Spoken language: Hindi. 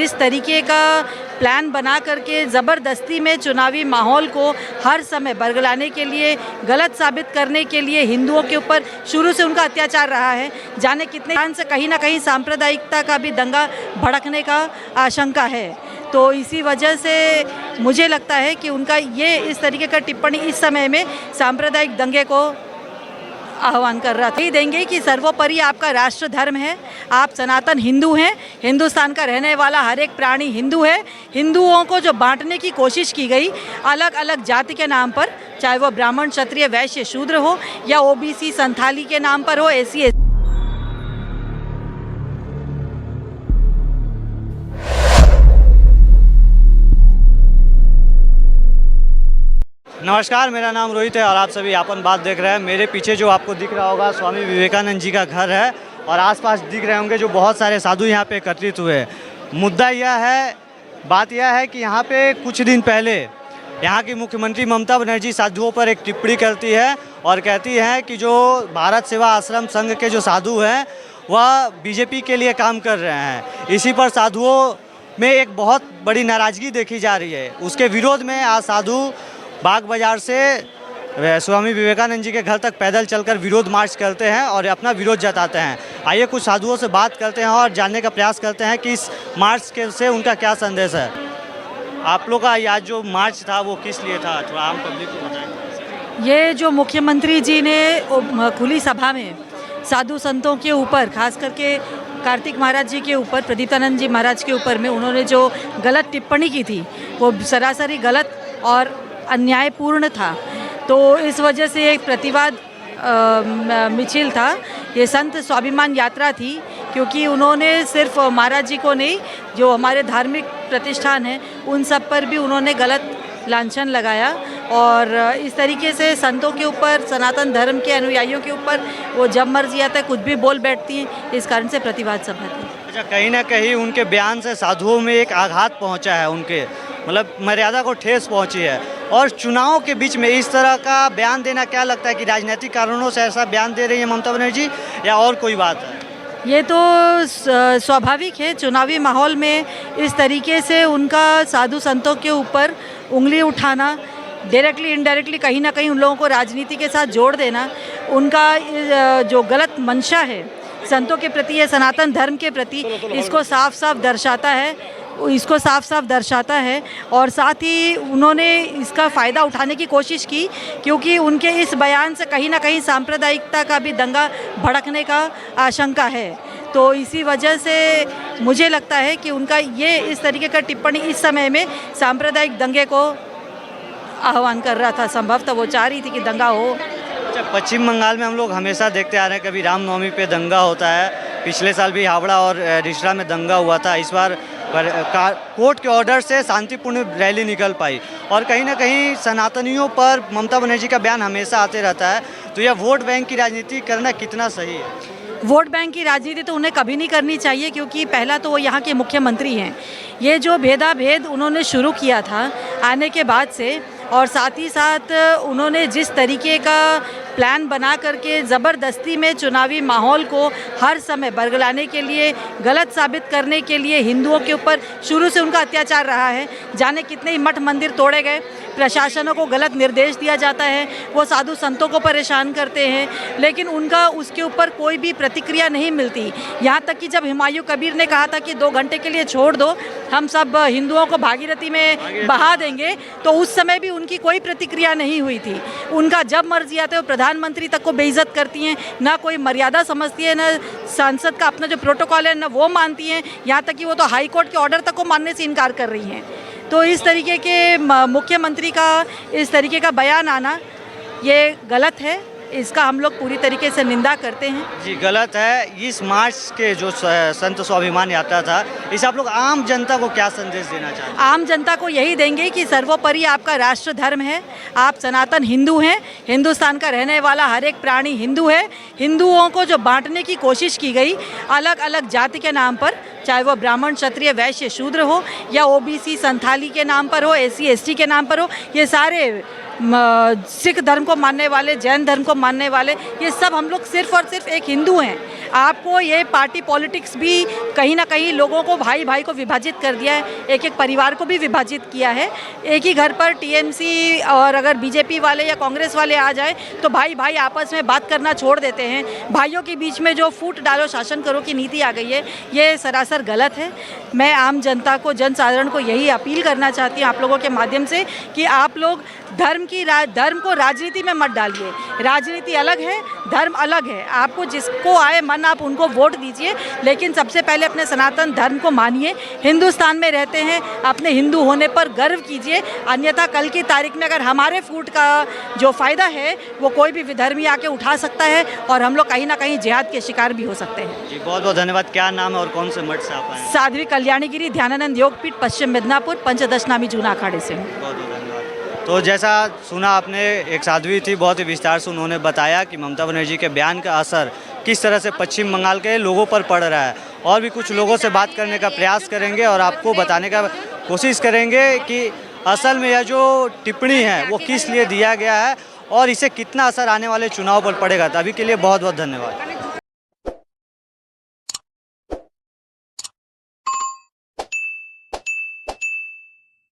जिस तरीके का प्लान बना करके ज़बरदस्ती में चुनावी माहौल को हर समय बरगलाने के लिए, गलत साबित करने के लिए हिंदुओं के ऊपर शुरू से उनका अत्याचार रहा है। जाने कितने स्थान से कहीं ना कहीं सांप्रदायिकता का भी दंगा भड़कने का आशंका है। तो इसी वजह से मुझे लगता है कि उनका ये इस तरीके का टिप्पणी इस समय में सांप्रदायिक दंगे को आह्वान कर रहा था। देंगे कि सर्वोपरि आपका राष्ट्र धर्म है, आप सनातन हिंदू हैं, हिंदुस्तान का रहने वाला हर एक प्राणी हिंदू है। हिंदुओं को जो बांटने की कोशिश की गई अलग अलग जाति के नाम पर, चाहे वो ब्राह्मण, क्षत्रिय, वैश्य, शूद्र हो या ओबीसी, संथाली के नाम पर हो, एसी नमस्कार, मेरा नाम रोहित है और आप सभी आपन बात देख रहे हैं। मेरे पीछे जो आपको दिख रहा होगा स्वामी विवेकानंद जी का घर है और आसपास दिख रहे होंगे जो बहुत सारे साधु यहाँ पे एकत्रित हुए हैं। मुद्दा यह है, बात यह है कि यहाँ पे कुछ दिन पहले यहाँ की मुख्यमंत्री ममता बनर्जी साधुओं पर एक टिप्पणी करती है और कहती है कि जो भारत सेवा आश्रम संघ के जो साधु हैं वह बीजेपी के लिए काम कर रहे हैं। इसी पर साधुओं में एक बहुत बड़ी नाराज़गी देखी जा रही है। उसके विरोध में आज साधु बाग बाजार से स्वामी विवेकानंद जी के घर तक पैदल चलकर विरोध मार्च करते हैं और अपना विरोध जताते हैं। आइए कुछ साधुओं से बात करते हैं और जानने का प्रयास करते हैं कि इस मार्च के से उनका क्या संदेश है। आप लोग का आज जो मार्च था वो किस लिए था, थोड़ा आम पब्लिक को बताएं। ये जो मुख्यमंत्री जी ने खुली सभा में साधु संतों के ऊपर, खास करके कार्तिक महाराज जी के ऊपर, प्रदीपानंद जी महाराज के ऊपर में उन्होंने जो गलत टिप्पणी की थी वो सरासरी गलत और अन्यायपूर्ण था। तो इस वजह से एक प्रतिवाद मिছিল था। ये संत स्वाभिमान यात्रा थी, क्योंकि उन्होंने सिर्फ महाराज जी को नहीं, जो हमारे धार्मिक प्रतिष्ठान हैं उन सब पर भी उन्होंने गलत लांछन लगाया और इस तरीके से संतों के ऊपर, सनातन धर्म के अनुयायियों के ऊपर वो जब मर्जी आता है कुछ भी बोल बैठती हैं। इस कारण से प्रतिवाद सभा थी। अच्छा, कहीं ना कहीं उनके बयान से साधुओं में एक आघात पहुंचा है, उनके मतलब मर्यादा को ठेस पहुंची है। और चुनाव के बीच में इस तरह का बयान देना, क्या लगता है कि राजनीतिक कारणों से ऐसा बयान दे रही है ममता बनर्जी या और कोई बात है? ये तो स्वाभाविक है। चुनावी माहौल में इस तरीके से उनका साधु संतों के ऊपर उंगली उठाना, डायरेक्टली इनडायरेक्टली कहीं ना कहीं उन लोगों को राजनीति के साथ जोड़ देना, उनका जो गलत मंशा है संतों के प्रति या सनातन धर्म के प्रति, इसको साफ साफ दर्शाता है। और साथ ही उन्होंने इसका फ़ायदा उठाने की कोशिश की, क्योंकि उनके इस बयान से कहीं ना कहीं सांप्रदायिकता का भी दंगा भड़कने का आशंका है। तो इसी वजह से मुझे लगता है कि उनका ये इस तरीके का टिप्पणी इस समय में सांप्रदायिक दंगे को आह्वान कर रहा था। संभवतः वो चाह रही थी कि दंगा हो। अच्छा, पश्चिम बंगाल में हम लोग हमेशा देखते आ रहे हैं, कभी रामनवमी पे दंगा होता है। पिछले साल भी हावड़ा और रिश्रा में दंगा हुआ था। इस बार कोर्ट के ऑर्डर से शांतिपूर्ण रैली निकल पाई और कहीं ना कहीं सनातनियों पर ममता बनर्जी का बयान हमेशा आते रहता है। तो यह वोट बैंक की राजनीति करना कितना सही है? वोट बैंक की राजनीति तो उन्हें कभी नहीं करनी चाहिए, क्योंकि पहला तो वो यहाँ के मुख्यमंत्री हैं। ये जो भेदाभेद उन्होंने शुरू किया था आने के बाद से, और साथ ही साथ उन्होंने जिस तरीके का प्लान बना करके ज़बरदस्ती में चुनावी माहौल को हर समय बरगलाने के लिए, गलत साबित करने के लिए हिंदुओं के ऊपर शुरू से उनका अत्याचार रहा है। जाने कितने ही मठ मंदिर तोड़े गए, प्रशासनों को गलत निर्देश दिया जाता है, वो साधु संतों को परेशान करते हैं, लेकिन उनका उसके ऊपर कोई भी प्रतिक्रिया नहीं मिलती। यहाँ तक कि जब हुमायूं कबीर ने कहा था कि 2 घंटे के लिए छोड़ दो, हम सब हिंदुओं को भागीरथी में बहा देंगे, तो उस समय भी उनकी कोई प्रतिक्रिया नहीं हुई थी। उनका जब मर्जी आता है वो प्रधानमंत्री तक को बेइज्जत करती हैं, ना कोई मर्यादा समझती है, ना सांसद का अपना जो प्रोटोकॉल है ना वो मानती हैं। यहाँ तक कि वो तो हाई कोर्ट के ऑर्डर तक को मानने से इनकार कर रही हैं। तो इस तरीके के मुख्यमंत्री का इस तरीके का बयान आना ये गलत है। इसका हम लोग पूरी तरीके से निंदा करते हैं। जी, गलत है। इस मार्च के जो संत स्वाभिमान यात्रा था, इसे आप लोग आम जनता को क्या संदेश देना चाहते हैं? आम जनता को यही देंगे कि सर्वोपरि आपका राष्ट्र धर्म है, आप सनातन हिंदू हैं, हिंदुस्तान का रहने वाला हर एक प्राणी हिंदू है। हिंदुओं को जो बांटने की कोशिश की गई अलग अलग जाति के नाम पर, चाहे वो ब्राह्मण, क्षत्रिय, वैश्य, शूद्र हो या ओबीसी, संथाली के नाम पर हो, एसी एसटी के नाम पर हो, ये सारे सिख धर्म को मानने वाले, जैन धर्म को मानने वाले, ये सब हम लोग सिर्फ और सिर्फ एक हिंदू हैं। आपको ये पार्टी पॉलिटिक्स भी कहीं ना कहीं लोगों को, भाई भाई को विभाजित कर दिया है, एक एक परिवार को भी विभाजित किया है। एक ही घर पर टीएमसी और अगर बीजेपी वाले या कांग्रेस वाले आ जाए तो भाई भाई आपस में बात करना छोड़ देते हैं। भाइयों के बीच में जो फूट डालो शासन करो की नीति आ गई है, ये सरासर गलत है। मैं आम जनता को, जन साधारण को यही अपील करना चाहती हूँ आप लोगों के माध्यम से कि आप लोग धर्म को राजनीति में मत डालिए। राजनीति अलग है, धर्म अलग है। आपको जिसको आए मन आप उनको वोट दीजिए, लेकिन सबसे पहले अपने सनातन धर्म को मानिए। हिंदुस्तान में रहते हैं, अपने हिंदू होने पर गर्व कीजिए। अन्यथा कल की तारीख में अगर हमारे फूट का जो फ़ायदा है वो कोई भी विधर्मी आके उठा सकता है और हम लोग कहीं ना कहीं जिहाद के शिकार भी हो सकते हैं। जी बहुत बहुत धन्यवाद। क्या नाम है और कौन से मठ से आप आए? साध्वी कल्याणी गिरी ध्यानानंद योगपीठ, पश्चिम मिदनापुर, पंचदश नामी जूना अखाड़े से हूँ। बहुत बहुत धन्यवाद। तो जैसा सुना आपने, एक साध्वी थी, बहुत ही विस्तार से उन्होंने बताया कि ममता बनर्जी के बयान का असर किस तरह से पश्चिम बंगाल के लोगों पर पड़ रहा है। और भी कुछ लोगों से बात करने का प्रयास करेंगे और आपको बताने का कोशिश करेंगे कि असल में यह जो टिप्पणी है वो किस लिए दिया गया है और इसे कितना असर आने वाले चुनाव पर पड़ेगा। तो अभी के लिए बहुत बहुत धन्यवाद।